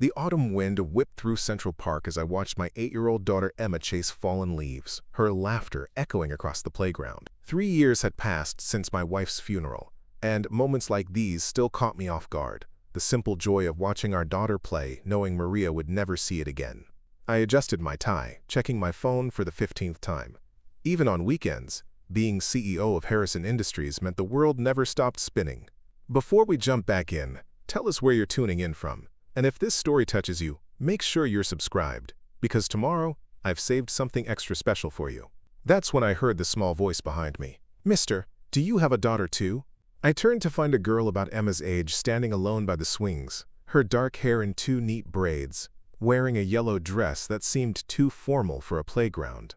The autumn wind whipped through Central Park as I watched my 8-year-old daughter Emma chase fallen leaves, her laughter echoing across the playground. 3 years had passed since my wife's funeral, and moments like these still caught me off guard. The simple joy of watching our daughter play, knowing Maria would never see it again. I adjusted my tie, checking my phone for the 15th time. Even on weekends, being CEO of Harrison Industries meant the world never stopped spinning. Before we jump back in, tell us where you're tuning in from. And if this story touches you, make sure you're subscribed, because tomorrow, I've saved something extra special for you. That's when I heard the small voice behind me. Mister, do you have a daughter too? I turned to find a girl about Emma's age standing alone by the swings, her dark hair in 2 neat braids, wearing a yellow dress that seemed too formal for a playground.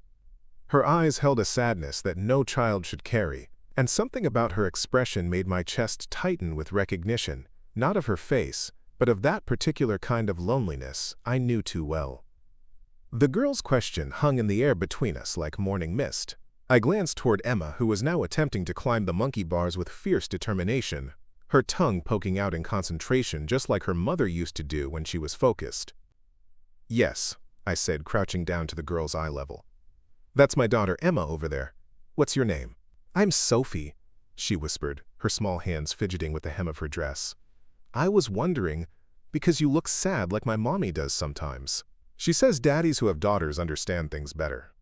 Her eyes held a sadness that no child should carry, and something about her expression made my chest tighten with recognition, not of her face, but of that particular kind of loneliness I knew too well. The girl's question hung in the air between us like morning mist. I glanced toward Emma, who was now attempting to climb the monkey bars with fierce determination, her tongue poking out in concentration just like her mother used to do when she was focused. Yes, I said, crouching down to the girl's eye level. That's my daughter Emma over there. What's your name? I'm Sophie, she whispered, her small hands fidgeting with the hem of her dress. I was wondering, because you look sad like my mommy does sometimes. She says daddies who have daughters understand things better.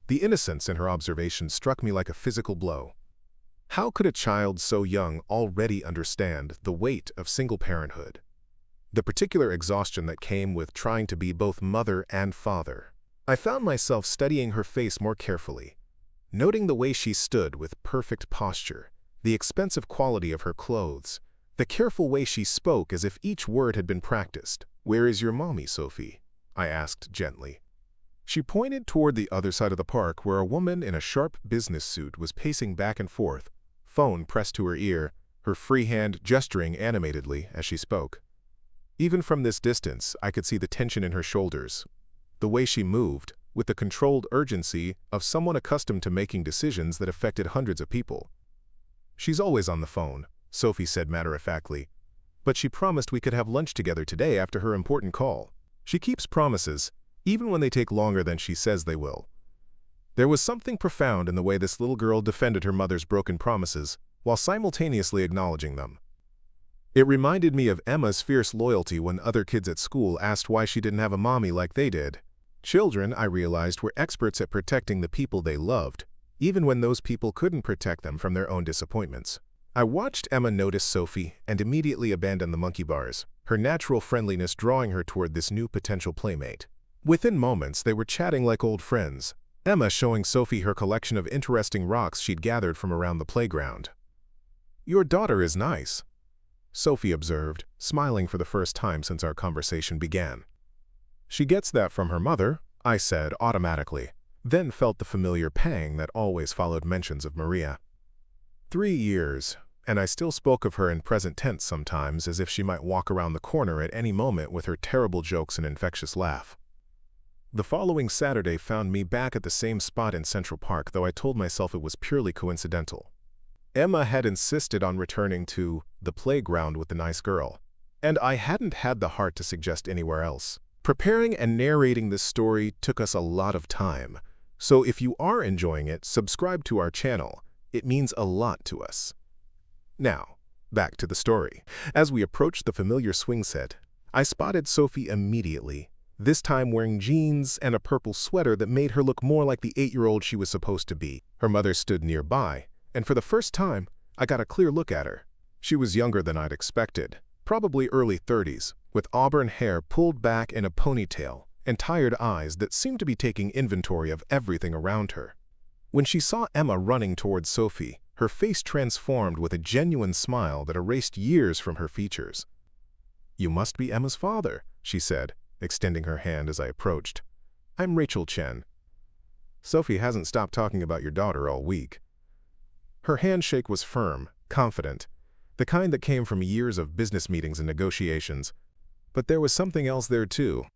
The innocence in her observation struck me like a physical blow. How could a child so young already understand the weight of single parenthood? The particular exhaustion that came with trying to be both mother and father. I found myself studying her face more carefully, noting the way she stood with perfect posture, the expensive quality of her clothes, the careful way she spoke as if each word had been practiced. Where is your mommy, Sophie? I asked gently. She pointed toward the other side of the park where a woman in a sharp business suit was pacing back and forth, phone pressed to her ear, her free hand gesturing animatedly as she spoke. Even from this distance, I could see the tension in her shoulders, the way she moved, with the controlled urgency of someone accustomed to making decisions that affected hundreds of people. She's always on the phone, Sophie said matter-of-factly, but she promised we could have lunch together today after her important call. She keeps promises, even when they take longer than she says they will. There was something profound in the way this little girl defended her mother's broken promises, while simultaneously acknowledging them. It reminded me of Emma's fierce loyalty when other kids at school asked why she didn't have a mommy like they did. Children, I realized, were experts at protecting the people they loved, even when those people couldn't protect them from their own disappointments. I watched Emma notice Sophie and immediately abandon the monkey bars, her natural friendliness drawing her toward this new potential playmate. Within moments, they were chatting like old friends, Emma showing Sophie her collection of interesting rocks she'd gathered from around the playground. Your daughter is nice, Sophie observed, smiling for the first time since our conversation began. She gets that from her mother, I said automatically, then felt the familiar pang that always followed mentions of Maria. 3 years, and I still spoke of her in present tense sometimes as if she might walk around the corner at any moment with her terrible jokes and infectious laugh. The following Saturday found me back at the same spot in Central Park, though I told myself it was purely coincidental. Emma had insisted on returning to the playground with the nice girl, and I hadn't had the heart to suggest anywhere else. Preparing and narrating this story took us a lot of time, so if you are enjoying it, subscribe to our channel. It means a lot to us. Now, back to the story. As we approached the familiar swing set, I spotted Sophie immediately, this time wearing jeans and a purple sweater that made her look more like the 8-year-old she was supposed to be. Her mother stood nearby, and for the first time, I got a clear look at her. She was younger than I'd expected, probably early 30s, with auburn hair pulled back in a ponytail and tired eyes that seemed to be taking inventory of everything around her. When she saw Emma running towards Sophie, her face transformed with a genuine smile that erased years from her features. You must be Emma's father, she said, extending her hand as I approached. I'm Rachel Chen. Sophie hasn't stopped talking about your daughter all week. Her handshake was firm, confident, the kind that came from years of business meetings and negotiations. But there was something else there too,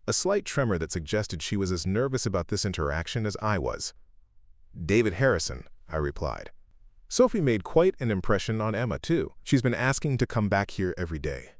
a slight tremor that suggested she was as nervous about this interaction as I was. David Harrison, I replied. Sophie made quite an impression on Emma too. She's been asking to come back here every day.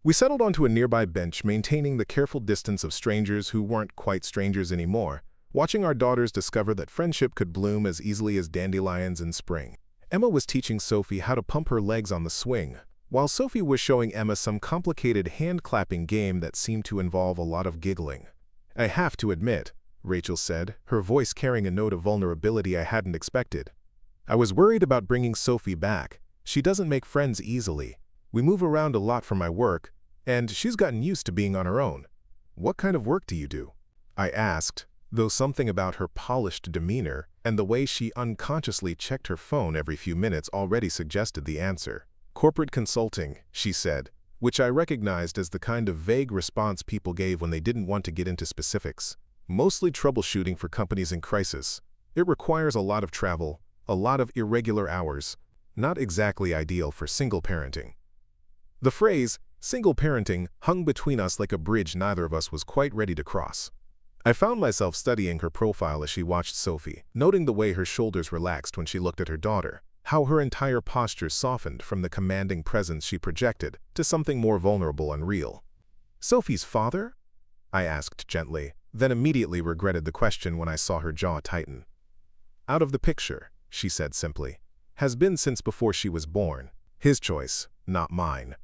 We settled onto a nearby bench, maintaining the careful distance of strangers who weren't quite strangers anymore, watching our daughters discover that friendship could bloom as easily as dandelions in spring. Emma was teaching Sophie how to pump her legs on the swing, while Sophie was showing Emma some complicated hand-clapping game that seemed to involve a lot of giggling. "I have to admit," Rachel said, her voice carrying a note of vulnerability I hadn't expected. "I was worried about bringing Sophie back. She doesn't make friends easily. We move around a lot for my work, and she's gotten used to being on her own." "What kind of work do you do?" I asked, though something about her polished demeanor and the way she unconsciously checked her phone every few minutes already suggested the answer. "Corporate consulting," she said, which I recognized as the kind of vague response people gave when they didn't want to get into specifics. "Mostly troubleshooting for companies in crisis. It requires a lot of travel, a lot of irregular hours. Not exactly ideal for single parenting." The phrase, single parenting, hung between us like a bridge neither of us was quite ready to cross. I found myself studying her profile as she watched Sophie, noting the way her shoulders relaxed when she looked at her daughter, how her entire posture softened from the commanding presence she projected to something more vulnerable and real. "Sophie's father?" I asked gently, then immediately regretted the question when I saw her jaw tighten. "Out of the picture," she said simply. "Has been since before she was born. His choice, not mine."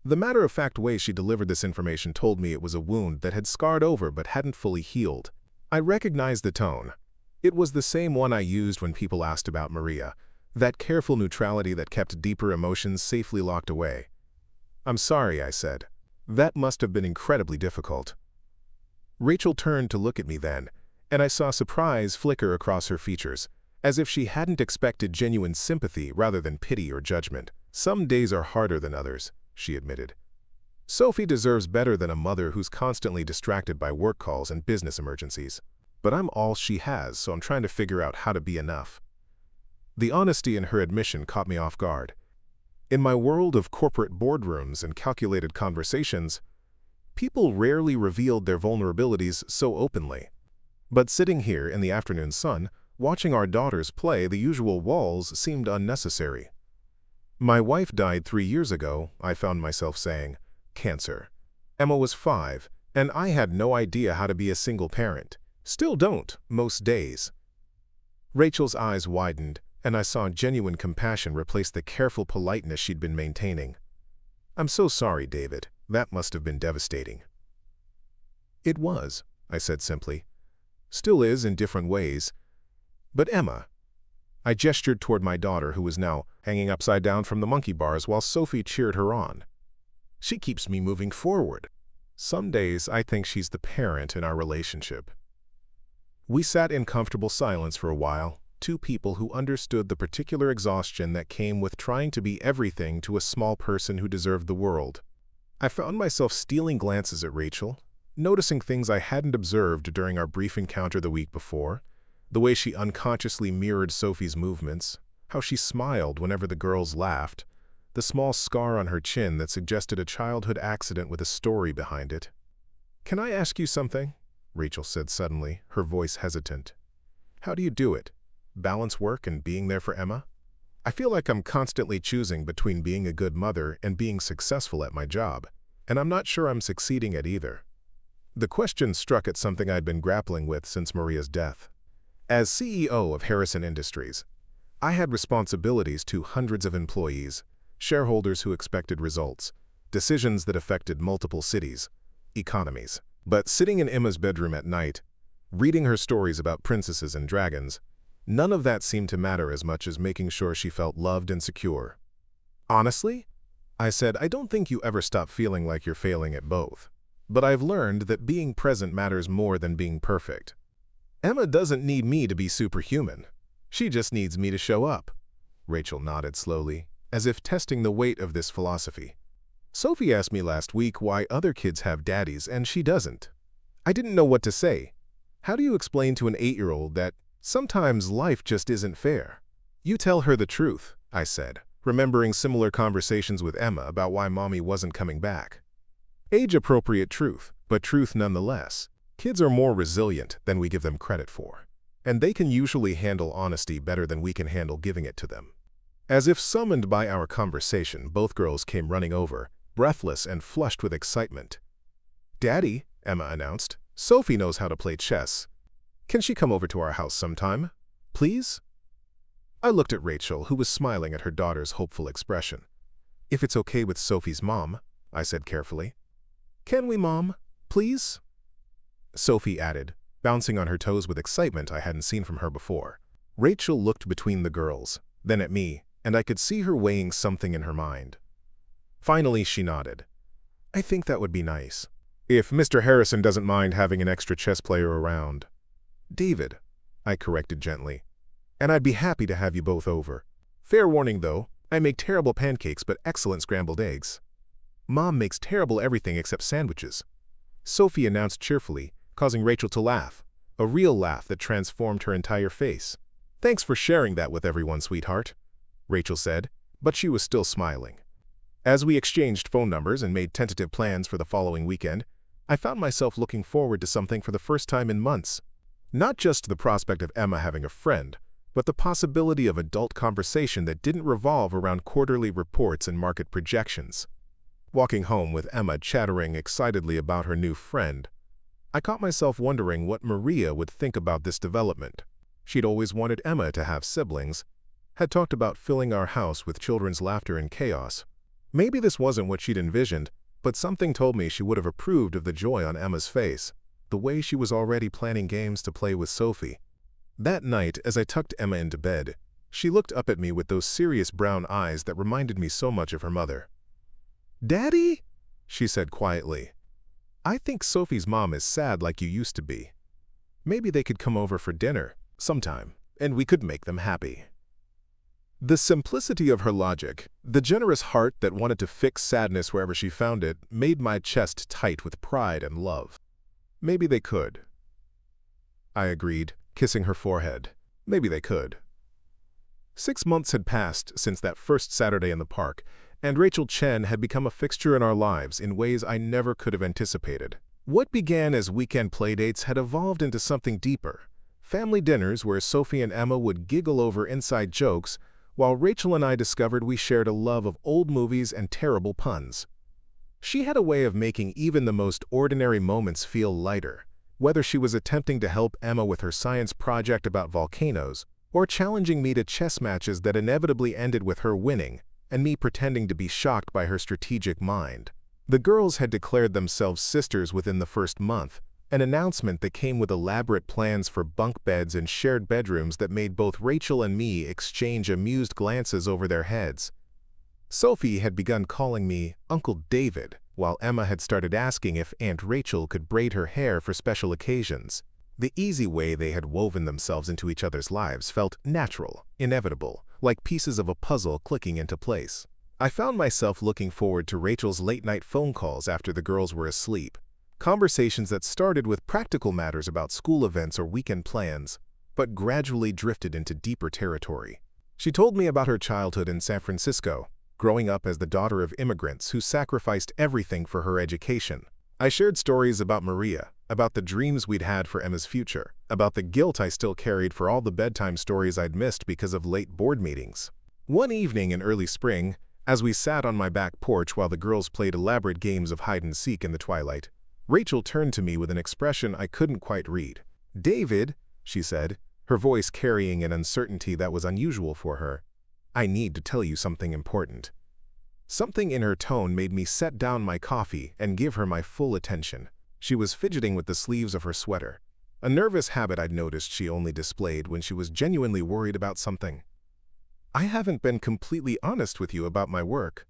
The matter-of-fact way she delivered this information told me it was a wound that had scarred over but hadn't fully healed. I recognized the tone. It was the same one I used when people asked about Maria, that careful neutrality that kept deeper emotions safely locked away. "I'm sorry," I said. "That must have been incredibly difficult." Rachel turned to look at me then, and I saw surprise flicker across her features, as if she hadn't expected genuine sympathy rather than pity or judgment. "Some days are harder than others," she admitted. "Sophie deserves better than a mother who's constantly distracted by work calls and business emergencies. But I'm all she has, so I'm trying to figure out how to be enough." The honesty in her admission caught me off guard. In my world of corporate boardrooms and calculated conversations, people rarely revealed their vulnerabilities so openly. But sitting here in the afternoon sun, watching our daughters play, the usual walls seemed unnecessary. "My wife died 3 years ago," I found myself saying. "Cancer. Emma was 5, and I had no idea how to be a single parent. Still don't, most days." Rachel's eyes widened, and I saw genuine compassion replace the careful politeness she'd been maintaining. "I'm so sorry, David. That must have been devastating." "It was," I said simply. "Still is in different ways. But Emma—" I gestured toward my daughter, who was now hanging upside down from the monkey bars while Sophie cheered her on. "She keeps me moving forward. Some days I think she's the parent in our relationship." We sat in comfortable silence for a while, two people who understood the particular exhaustion that came with trying to be everything to a small person who deserved the world. I found myself stealing glances at Rachel, noticing things I hadn't observed during our brief encounter the week before, the way she unconsciously mirrored Sophie's movements, how she smiled whenever the girls laughed, the small scar on her chin that suggested a childhood accident with a story behind it. "Can I ask you something?" Rachel said suddenly, her voice hesitant. "How do you do it? Balance work and being there for Emma? I feel like I'm constantly choosing between being a good mother and being successful at my job, and I'm not sure I'm succeeding at either." The question struck at something I'd been grappling with since Maria's death. As CEO of Harrison Industries, I had responsibilities to hundreds of employees, shareholders who expected results, decisions that affected multiple cities, economies. But sitting in Emma's bedroom at night, reading her stories about princesses and dragons, none of that seemed to matter as much as making sure she felt loved and secure. "Honestly," I said, "I don't think you ever stop feeling like you're failing at both. But I've learned that being present matters more than being perfect. Emma doesn't need me to be superhuman. She just needs me to show up." Rachel nodded slowly, as if testing the weight of this philosophy. "Sophie asked me last week why other kids have daddies and she doesn't. I didn't know what to say. How do you explain to an 8-year-old that sometimes life just isn't fair?" "You tell her the truth," I said, remembering similar conversations with Emma about why mommy wasn't coming back. Age-appropriate truth, but truth nonetheless. Kids are more resilient than we give them credit for, and they can usually handle honesty better than we can handle giving it to them. As if summoned by our conversation, both girls came running over, breathless and flushed with excitement. "Daddy," Emma announced, "Sophie knows how to play chess. Can she come over to our house sometime? Please?" I looked at Rachel, who was smiling at her daughter's hopeful expression. "If it's okay with Sophie's mom," I said carefully. "Can we, Mom? Please?" Sophie added, bouncing on her toes with excitement I hadn't seen from her before. Rachel looked between the girls, then at me, and I could see her weighing something in her mind. Finally, she nodded. "I think that would be nice. If Mr. Harrison doesn't mind having an extra chess player around." "David," I corrected gently. "And I'd be happy to have you both over. Fair warning, though, I make terrible pancakes but excellent scrambled eggs. Mom makes terrible everything except sandwiches," Sophie announced cheerfully, causing Rachel to laugh, a real laugh that transformed her entire face. "Thanks for sharing that with everyone, sweetheart," Rachel said, but she was still smiling. As we exchanged phone numbers and made tentative plans for the following weekend, I found myself looking forward to something for the first time in months. Not just the prospect of Emma having a friend, but the possibility of adult conversation that didn't revolve around quarterly reports and market projections. Walking home with Emma chattering excitedly about her new friend, I caught myself wondering what Maria would think about this development. She'd always wanted Emma to have siblings, had talked about filling our house with children's laughter and chaos. Maybe this wasn't what she'd envisioned, but something told me she would have approved of the joy on Emma's face, the way she was already planning games to play with Sophie. That night, as I tucked Emma into bed, she looked up at me with those serious brown eyes that reminded me so much of her mother. "Daddy," she said quietly, "I think Sophie's mom is sad like you used to be. Maybe they could come over for dinner sometime, and we could make them happy." The simplicity of her logic, the generous heart that wanted to fix sadness wherever she found it, made my chest tight with pride and love. "Maybe they could," I agreed, kissing her forehead. "Maybe they could." 6 months had passed since that first Saturday in the park, and Rachel Chen had become a fixture in our lives in ways I never could have anticipated. What began as weekend playdates had evolved into something deeper. Family dinners where Sophie and Emma would giggle over inside jokes, while Rachel and I discovered we shared a love of old movies and terrible puns. She had a way of making even the most ordinary moments feel lighter, whether she was attempting to help Emma with her science project about volcanoes, or challenging me to chess matches that inevitably ended with her winning, and me pretending to be shocked by her strategic mind. The girls had declared themselves sisters within the first month, an announcement that came with elaborate plans for bunk beds and shared bedrooms that made both Rachel and me exchange amused glances over their heads. Sophie had begun calling me Uncle David, while Emma had started asking if Aunt Rachel could braid her hair for special occasions. The easy way they had woven themselves into each other's lives felt natural, inevitable, like pieces of a puzzle clicking into place. I found myself looking forward to Rachel's late-night phone calls after the girls were asleep. Conversations that started with practical matters about school events or weekend plans, but gradually drifted into deeper territory. She told me about her childhood in San Francisco, growing up as the daughter of immigrants who sacrificed everything for her education. I shared stories about Maria, about the dreams we'd had for Emma's future, about the guilt I still carried for all the bedtime stories I'd missed because of late board meetings. One evening in early spring, as we sat on my back porch while the girls played elaborate games of hide-and-seek in the twilight, Rachel turned to me with an expression I couldn't quite read. "David," she said, her voice carrying an uncertainty that was unusual for her, "I need to tell you something important." Something in her tone made me set down my coffee and give her my full attention. She was fidgeting with the sleeves of her sweater, a nervous habit I'd noticed she only displayed when she was genuinely worried about something. "I haven't been completely honest with you about my work,"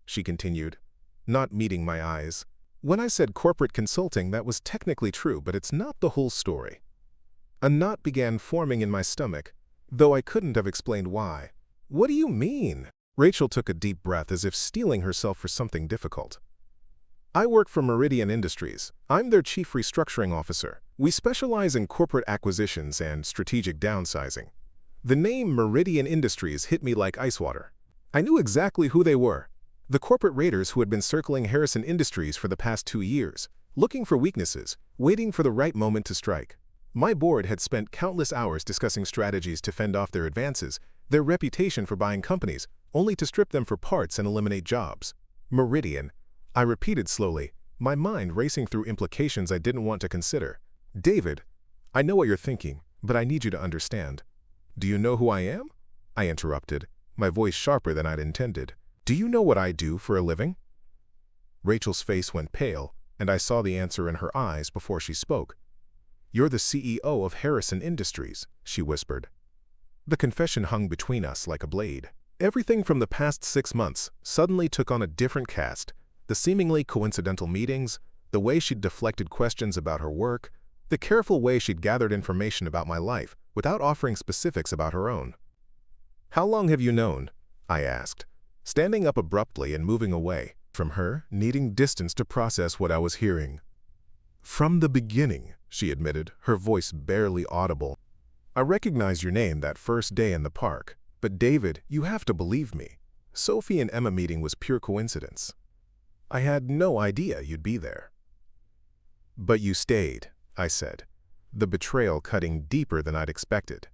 she continued, not meeting my eyes. "When I said corporate consulting, that was technically true, but it's not the whole story." A knot began forming in my stomach, though I couldn't have explained why. "What do you mean?" Rachel took a deep breath as if steeling herself for something difficult. "I work for Meridian Industries. I'm their chief restructuring officer. We specialize in corporate acquisitions and strategic downsizing." The name Meridian Industries hit me like ice water. I knew exactly who they were. The corporate raiders who had been circling Harrison Industries for the past 2 years, looking for weaknesses, waiting for the right moment to strike. My board had spent countless hours discussing strategies to fend off their advances, their reputation for buying companies, only to strip them for parts and eliminate jobs. Meridian, I repeated slowly, my mind racing through implications I didn't want to consider. David, I know what you're thinking, but I need you to understand. Do you know who I am? I interrupted, my voice sharper than I'd intended. Do you know what I do for a living? Rachel's face went pale, and I saw the answer in her eyes before she spoke. You're the CEO of Harrison Industries, she whispered. The confession hung between us like a blade. Everything from the past 6 months suddenly took on a different cast. The seemingly coincidental meetings, the way she'd deflected questions about her work, the careful way she'd gathered information about my life without offering specifics about her own. How long have you known? I asked, standing up abruptly and moving away from her, needing distance to process what I was hearing. From the beginning, she admitted, her voice barely audible. I recognized your name that first day in the park, but David, you have to believe me. Sophie and Emma meeting was pure coincidence. I had no idea you'd be there. But you stayed, I said, the betrayal cutting deeper than I'd expected.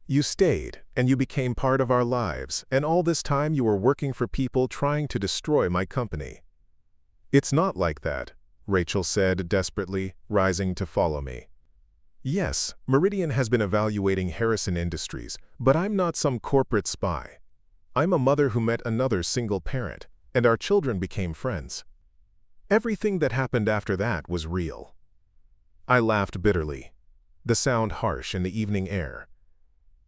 You stayed, and you became part of our lives, and all this time you were working for people trying to destroy my company. It's not like that, Rachel said desperately, rising to follow me. Yes, Meridian has been evaluating Harrison Industries, but I'm not some corporate spy. I'm a mother who met another single parent, and our children became friends. Everything that happened after that was real. I laughed bitterly, the sound harsh in the evening air.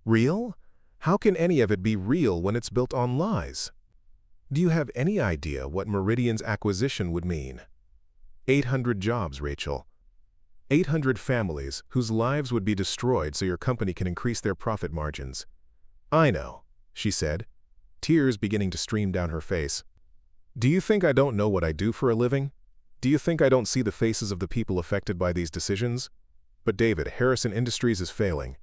Real? How can any of it be real when it's built on lies? Do you have any idea what Meridian's acquisition would mean? 800 jobs, Rachel. 800 families whose lives would be destroyed so your company can increase their profit margins. I know, she said, tears beginning to stream down her face. Do you think I don't know what I do for a living? Do you think I don't see the faces of the people affected by these decisions? But David, Harrison Industries is failing.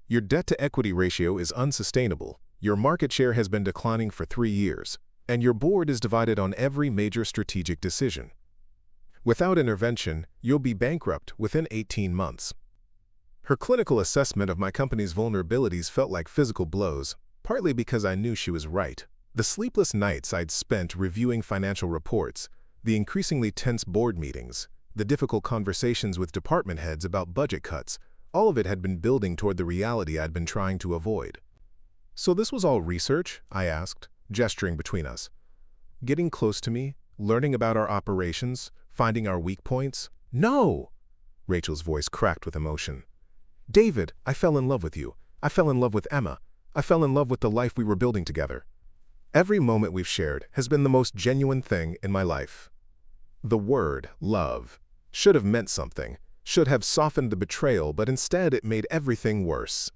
Your debt-to-equity ratio is unsustainable, your market share has been declining for 3 years, and your board is divided on every major strategic decision. Without intervention, you'll be bankrupt within 18 months. Her clinical assessment of my company's vulnerabilities felt like physical blows, partly because I knew she was right. The sleepless nights I'd spent reviewing financial reports, the increasingly tense board meetings, the difficult conversations with department heads about budget cuts, all of it had been building toward the reality I'd been trying to avoid. So this was all research? I asked, gesturing between us. Getting close to me, learning about our operations, finding our weak points? No! Rachel's voice cracked with emotion. David, I fell in love with you. I fell in love with Emma. I fell in love with the life we were building together. Every moment we've shared has been the most genuine thing in my life. The word, love, should have meant something, should have softened the betrayal, but instead it made everything worse.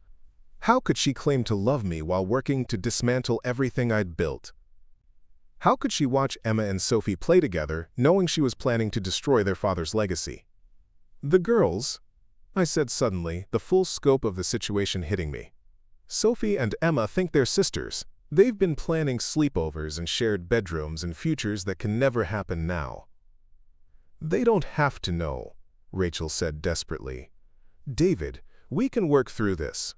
How could she claim to love me while working to dismantle everything I'd built? How could she watch Emma and Sophie play together, knowing she was planning to destroy their father's legacy? The girls, I said suddenly, the full scope of the situation hitting me. Sophie and Emma think they're sisters. They've been planning sleepovers and shared bedrooms and futures that can never happen now. They don't have to know, Rachel said desperately. David, we can work through this.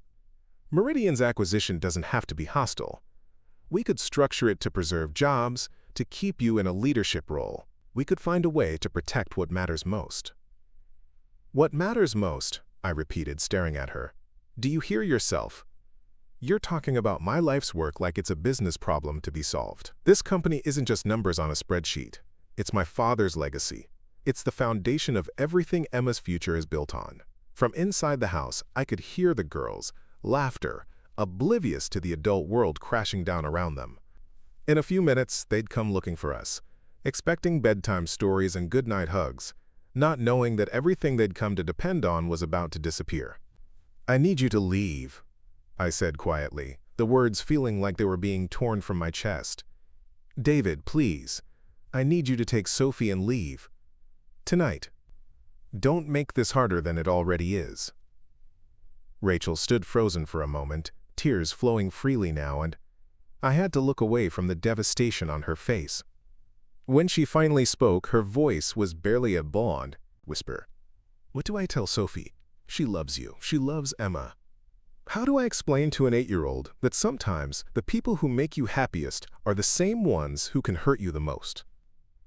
Meridian's acquisition doesn't have to be hostile. We could structure it to preserve jobs, to keep you in a leadership role. We could find a way to protect what matters most. What matters most, I repeated, staring at her. Do you hear yourself? You're talking about my life's work like it's a business problem to be solved. This company isn't just numbers on a spreadsheet. It's my father's legacy. It's the foundation of everything Emma's future is built on. From inside the house, I could hear the girls' laughter, oblivious to the adult world crashing down around them. In a few minutes, they'd come looking for us, expecting bedtime stories and goodnight hugs, not knowing that everything they'd come to depend on was about to disappear. I need you to leave, I said quietly, the words feeling like they were being torn from my chest. David, please, I need you to take Sophie and leave. Tonight. Don't make this harder than it already is. Rachel stood frozen for a moment, tears flowing freely now, and I had to look away from the devastation on her face. When she finally spoke, her voice was barely a blonde whisper. What do I tell Sophie? She loves you. She loves Emma. How do I explain to an 8-year-old that sometimes the people who make you happiest are the same ones who can hurt you the most?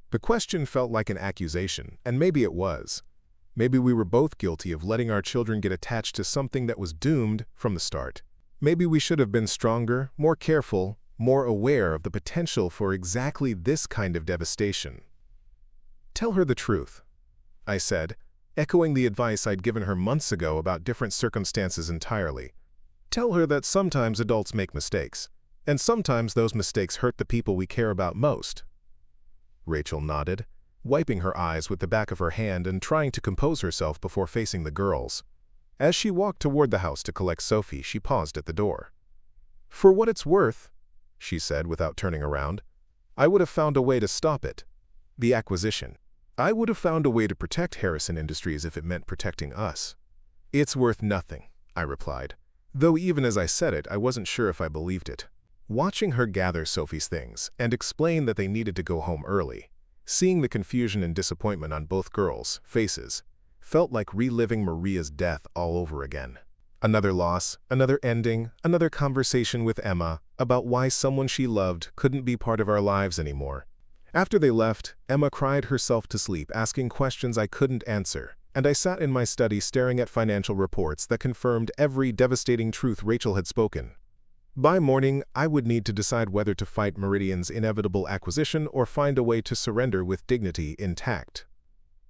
The question felt like an accusation, and maybe it was. Maybe we were both guilty of letting our children get attached to something that was doomed from the start. Maybe we should have been stronger, more careful, more aware of the potential for exactly this kind of devastation. "Tell her the truth," I said, echoing the advice I'd given her months ago about different circumstances entirely. "Tell her that sometimes adults make mistakes, and sometimes those mistakes hurt the people we care about most." Rachel nodded, wiping her eyes with the back of her hand and trying to compose herself before facing the girls. As she walked toward the house to collect Sophie, she paused at the door. "For what it's worth," she said without turning around, "I would have found a way to stop it. The acquisition. I would have found a way to protect Harrison Industries if it meant protecting us." "It's worth nothing," I replied, though even as I said it, I wasn't sure if I believed it. Watching her gather Sophie's things and explain that they needed to go home early, seeing the confusion and disappointment on both girls' faces, felt like reliving Maria's death all over again. Another loss, another ending, another conversation with Emma about why someone she loved couldn't be part of our lives anymore. After they left, Emma cried herself to sleep asking questions I couldn't answer, and I sat in my study staring at financial reports that confirmed every devastating truth Rachel had spoken. By morning, I would need to decide whether to fight Meridian's inevitable acquisition or find a way to surrender with dignity intact.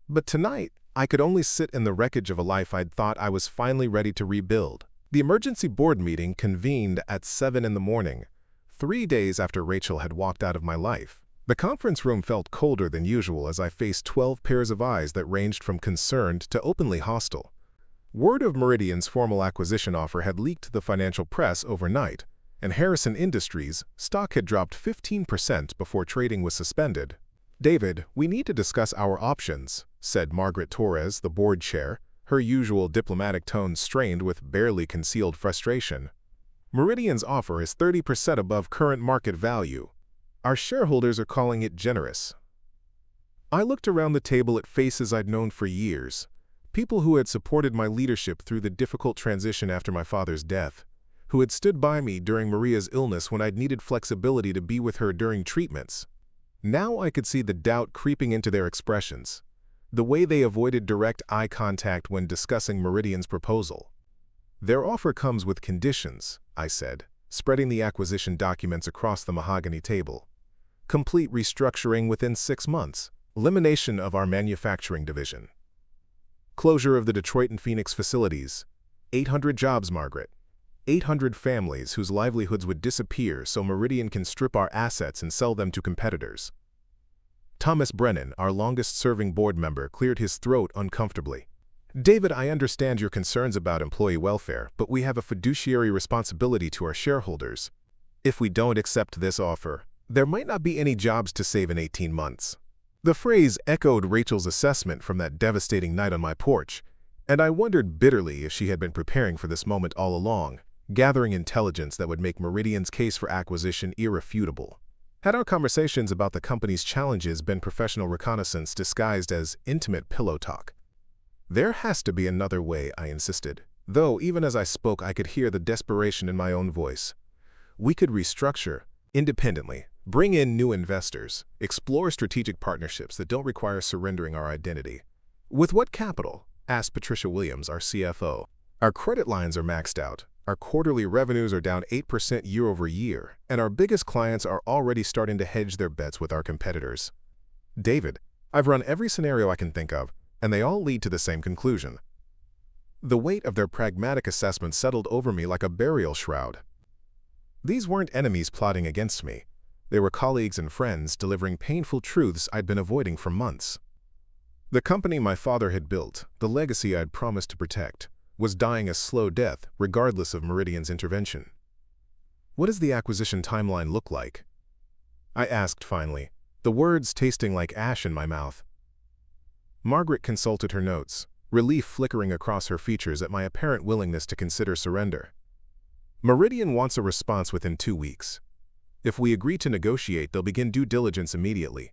But tonight, I could only sit in the wreckage of a life I'd thought I was finally ready to rebuild. The emergency board meeting convened at 7 in the morning, 3 days after Rachel had walked out of my life. The conference room felt colder than usual as I faced 12 pairs of eyes that ranged from concerned to openly hostile. Word of Meridian's formal acquisition offer had leaked to the financial press overnight, and Harrison Industries' stock had dropped 15% before trading was suspended. "David, we need to discuss our options," said Margaret Torres, the board chair, her usual diplomatic tone strained with barely concealed frustration. "Meridian's offer is 30% above current market value. Our shareholders are calling it generous." I looked around the table at faces I'd known for years, people who had supported my leadership through the difficult transition after my father's death, who had stood by me during Maria's illness when I'd needed flexibility to be with her during treatments. Now I could see the doubt creeping into their expressions, the way they avoided direct eye contact when discussing Meridian's proposal. "Their offer comes with conditions," I said, spreading the acquisition documents across the mahogany table. "Complete restructuring within 6 months, elimination of our manufacturing division. Closure of the Detroit and Phoenix facilities. 800 jobs, Margaret. 800 families whose livelihoods would disappear so Meridian can strip our assets and sell them to competitors." Thomas Brennan, our longest-serving board member, cleared his throat uncomfortably. "David, I understand your concerns about employee welfare, but we have a fiduciary responsibility to our shareholders. If we don't accept this offer, there might not be any jobs to save in 18 months." The phrase echoed Rachel's assessment from that devastating night on my porch, and I wondered bitterly if she had been preparing for this moment all along, gathering intelligence that would make Meridian's case for acquisition irrefutable. Had our conversations about the company's challenges been professional reconnaissance disguised as intimate pillow talk? "There has to be another way," I insisted, though even as I spoke I could hear the desperation in my own voice. "We could restructure independently, bring in new investors, explore strategic partnerships that don't require surrendering our identity." "With what capital?" asked Patricia Williams, our CFO. "Our credit lines are maxed out. Our quarterly revenues are down 8% year over year, and our biggest clients are already starting to hedge their bets with our competitors." "David, I've run every scenario I can think of, and they all lead to the same conclusion." The weight of their pragmatic assessment settled over me like a burial shroud. These weren't enemies plotting against me. They were colleagues and friends delivering painful truths I'd been avoiding for months. The company my father had built, the legacy I'd promised to protect, was dying a slow death regardless of Meridian's intervention. "What does the acquisition timeline look like?" I asked finally, the words tasting like ash in my mouth. Margaret consulted her notes, relief flickering across her features at my apparent willingness to consider surrender. "Meridian wants a response within 2 weeks. If we agree to negotiate, they'll begin due diligence immediately.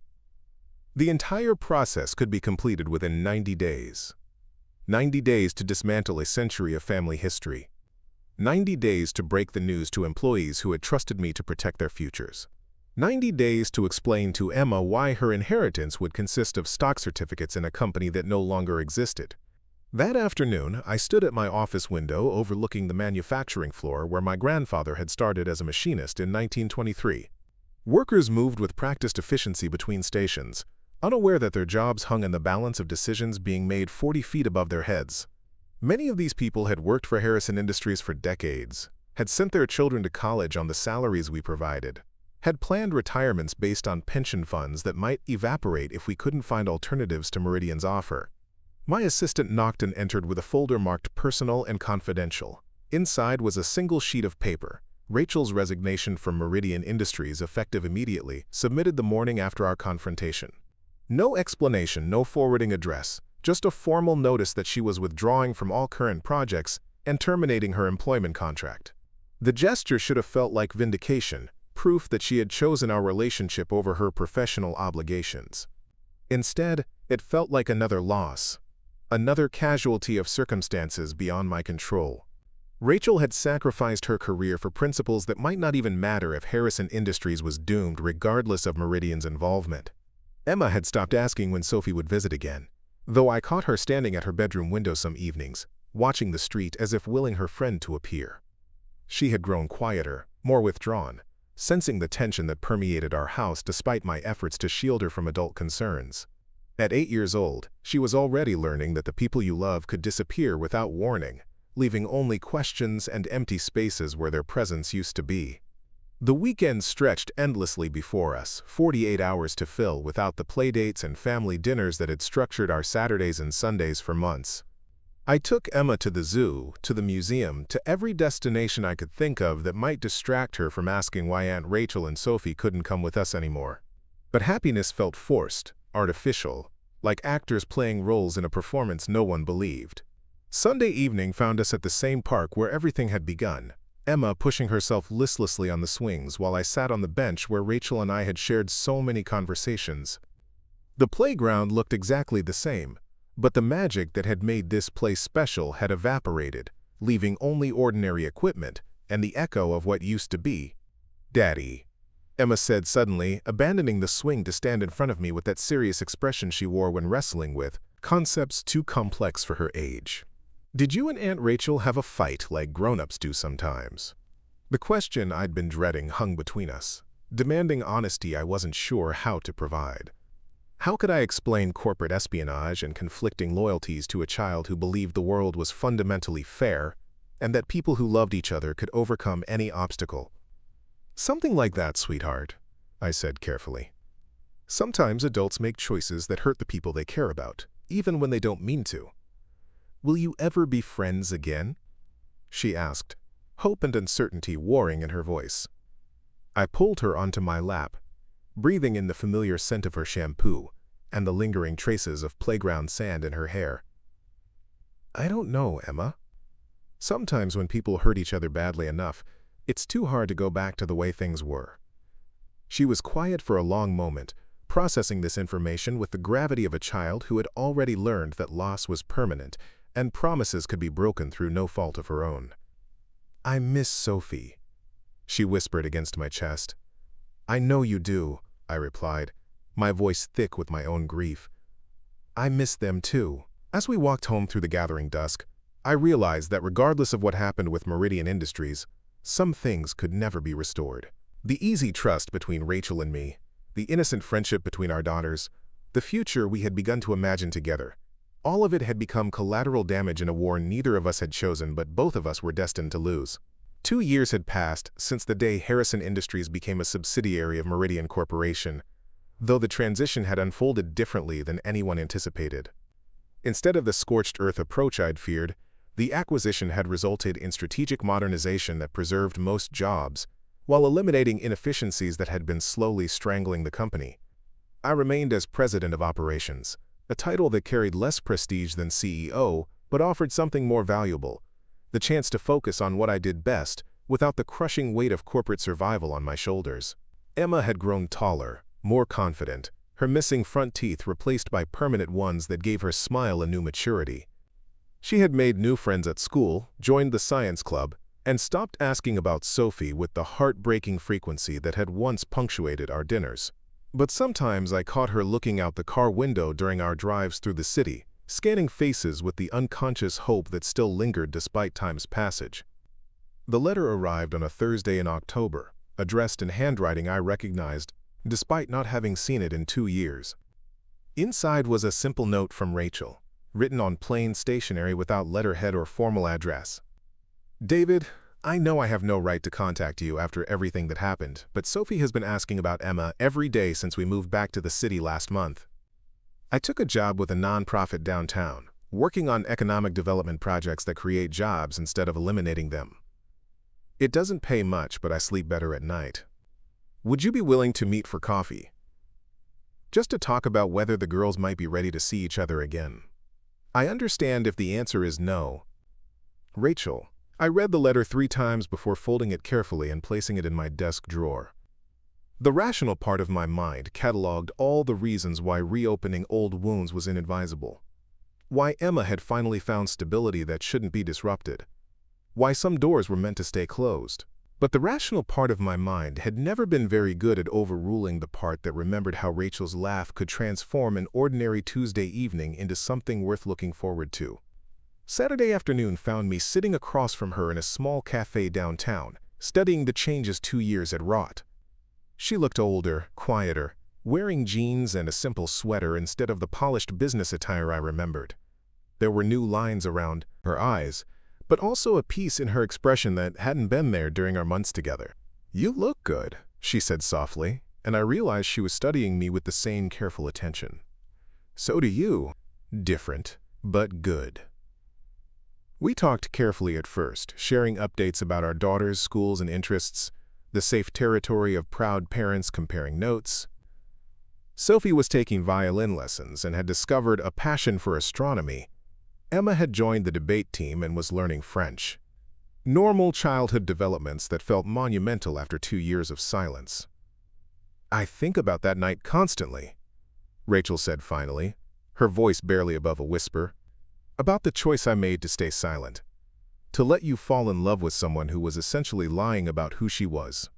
The entire process could be completed within 90 days. 90 days to dismantle a century of family history. 90 days to break the news to employees who had trusted me to protect their futures. 90 days to explain to Emma why her inheritance would consist of stock certificates in a company that no longer existed. That afternoon, I stood at my office window overlooking the manufacturing floor where my grandfather had started as a machinist in 1923. Workers moved with practiced efficiency between stations, unaware that their jobs hung in the balance of decisions being made 40 feet above their heads. Many of these people had worked for Harrison Industries for decades, had sent their children to college on the salaries we provided, had planned retirements based on pension funds that might evaporate if we couldn't find alternatives to Meridian's offer. My assistant knocked and entered with a folder marked Personal and Confidential. Inside was a single sheet of paper. Rachel's resignation from Meridian Industries, effective immediately, submitted the morning after our confrontation. No explanation, no forwarding address, just a formal notice that she was withdrawing from all current projects and terminating her employment contract. The gesture should have felt like vindication, proof that she had chosen our relationship over her professional obligations. Instead, it felt like another loss. Another casualty of circumstances beyond my control. Rachel had sacrificed her career for principles that might not even matter if Harrison Industries was doomed regardless of Meridian's involvement. Emma had stopped asking when Sophie would visit again, though I caught her standing at her bedroom window some evenings, watching the street as if willing her friend to appear. She had grown quieter, more withdrawn, sensing the tension that permeated our house despite my efforts to shield her from adult concerns. At 8 years old, she was already learning that the people you love could disappear without warning, leaving only questions and empty spaces where their presence used to be. The weekend stretched endlessly before us, 48 hours to fill without the playdates and family dinners that had structured our Saturdays and Sundays for months. I took Emma to the zoo, to the museum, to every destination I could think of that might distract her from asking why Aunt Rachel and Sophie couldn't come with us anymore. But happiness felt forced, artificial, like actors playing roles in a performance no one believed. Sunday evening found us at the same park where everything had begun, Emma pushing herself listlessly on the swings while I sat on the bench where Rachel and I had shared so many conversations. The playground looked exactly the same, but the magic that had made this place special had evaporated, leaving only ordinary equipment and the echo of what used to be. "Daddy," Emma said suddenly, abandoning the swing to stand in front of me with that serious expression she wore when wrestling with concepts too complex for her age. "Did you and Aunt Rachel have a fight like grown-ups do sometimes?" The question I'd been dreading hung between us, demanding honesty I wasn't sure how to provide. How could I explain corporate espionage and conflicting loyalties to a child who believed the world was fundamentally fair and that people who loved each other could overcome any obstacle? "Something like that, sweetheart," I said carefully. "Sometimes adults make choices that hurt the people they care about, even when they don't mean to." "Will you ever be friends again?" she asked, hope and uncertainty warring in her voice. I pulled her onto my lap, breathing in the familiar scent of her shampoo and the lingering traces of playground sand in her hair. "I don't know, Emma. Sometimes when people hurt each other badly enough, it's too hard to go back to the way things were." She was quiet for a long moment, processing this information with the gravity of a child who had already learned that loss was permanent and promises could be broken through no fault of her own. "I miss Sophie," she whispered against my chest. "I know you do," I replied, my voice thick with my own grief. "I miss them too." As we walked home through the gathering dusk, I realized that regardless of what happened with Meridian Industries, some things could never be restored. The easy trust between Rachel and me, the innocent friendship between our daughters, the future we had begun to imagine together, all of it had become collateral damage in a war neither of us had chosen but both of us were destined to lose. 2 years had passed since the day Harrison Industries became a subsidiary of Meridian Corporation, though the transition had unfolded differently than anyone anticipated. Instead of the scorched earth approach I'd feared, the acquisition had resulted in strategic modernization that preserved most jobs, while eliminating inefficiencies that had been slowly strangling the company. I remained as president of operations, a title that carried less prestige than CEO, but offered something more valuable, the chance to focus on what I did best without the crushing weight of corporate survival on my shoulders. Emma had grown taller, more confident, her missing front teeth replaced by permanent ones that gave her smile a new maturity. She had made new friends at school, joined the science club, and stopped asking about Sophie with the heartbreaking frequency that had once punctuated our dinners. But sometimes I caught her looking out the car window during our drives through the city, scanning faces with the unconscious hope that still lingered despite time's passage. The letter arrived on a Thursday in October, addressed in handwriting I recognized, despite not having seen it in 2 years. Inside was a simple note from Rachel, written on plain stationery without letterhead or formal address. David, I know I have no right to contact you after everything that happened, but Sophie has been asking about Emma every day since we moved back to the city last month. I took a job with a nonprofit downtown, working on economic development projects that create jobs instead of eliminating them. It doesn't pay much, but I sleep better at night. Would you be willing to meet for coffee? Just to talk about whether the girls might be ready to see each other again. I understand if the answer is no. Rachel. I read the letter 3 times before folding it carefully and placing it in my desk drawer. The rational part of my mind cataloged all the reasons why reopening old wounds was inadvisable. Why Emma had finally found stability that shouldn't be disrupted. Why some doors were meant to stay closed. But the rational part of my mind had never been very good at overruling the part that remembered how Rachel's laugh could transform an ordinary Tuesday evening into something worth looking forward to. Saturday afternoon found me sitting across from her in a small cafe downtown, studying the changes 2 years had wrought. She looked older, quieter, wearing jeans and a simple sweater instead of the polished business attire I remembered. There were new lines around her eyes, but also a peace in her expression that hadn't been there during our months together. "You look good," she said softly, and I realized she was studying me with the same careful attention. "So do you. Different, but good." We talked carefully at first, sharing updates about our daughters' schools and interests, the safe territory of proud parents comparing notes. Sophie was taking violin lessons and had discovered a passion for astronomy. Emma had joined the debate team and was learning French. Normal childhood developments that felt monumental after 2 years of silence. "I think about that night constantly," Rachel said finally, her voice barely above a whisper. "About the choice I made to stay silent. To let you fall in love with someone who was essentially lying about who she was.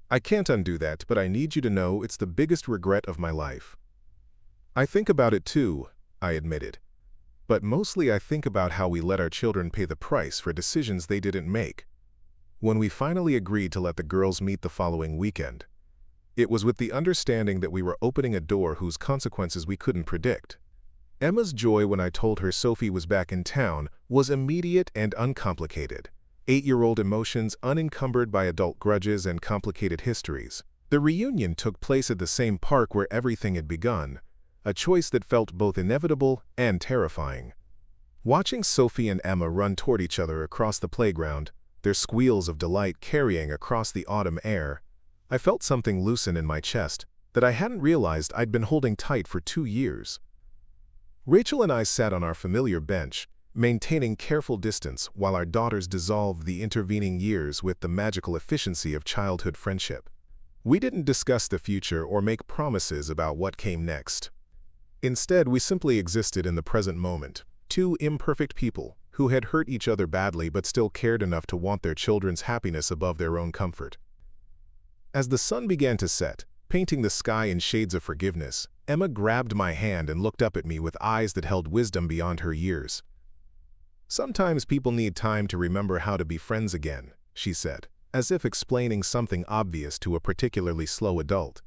I can't undo that, but I need you to know it's the biggest regret of my life." "I think about it too," I admitted. "But mostly I think about how we let our children pay the price for decisions they didn't make." When we finally agreed to let the girls meet the following weekend, it was with the understanding that we were opening a door whose consequences we couldn't predict. Emma's joy when I told her Sophie was back in town was immediate and uncomplicated. 8-year-old emotions unencumbered by adult grudges and complicated histories. The reunion took place at the same park where everything had begun, a choice that felt both inevitable and terrifying. Watching Sophie and Emma run toward each other across the playground, their squeals of delight carrying across the autumn air, I felt something loosen in my chest that I hadn't realized I'd been holding tight for 2 years. Rachel and I sat on our familiar bench, maintaining careful distance while our daughters dissolved the intervening years with the magical efficiency of childhood friendship. We didn't discuss the future or make promises about what came next. Instead, we simply existed in the present moment, 2 imperfect people who had hurt each other badly but still cared enough to want their children's happiness above their own comfort. As the sun began to set, painting the sky in shades of forgiveness, Emma grabbed my hand and looked up at me with eyes that held wisdom beyond her years. "Sometimes people need time to remember how to be friends again," she said, as if explaining something obvious to a particularly slow adult.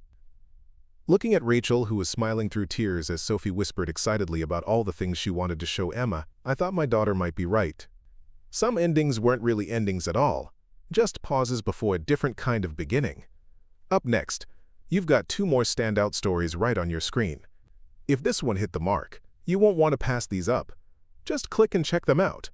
Looking at Rachel, who was smiling through tears as Sophie whispered excitedly about all the things she wanted to show Emma, I thought my daughter might be right. Some endings weren't really endings at all, just pauses before a different kind of beginning. Up next, you've got 2 more standout stories right on your screen. If this one hit the mark, you won't want to pass these up. Just click and check them out.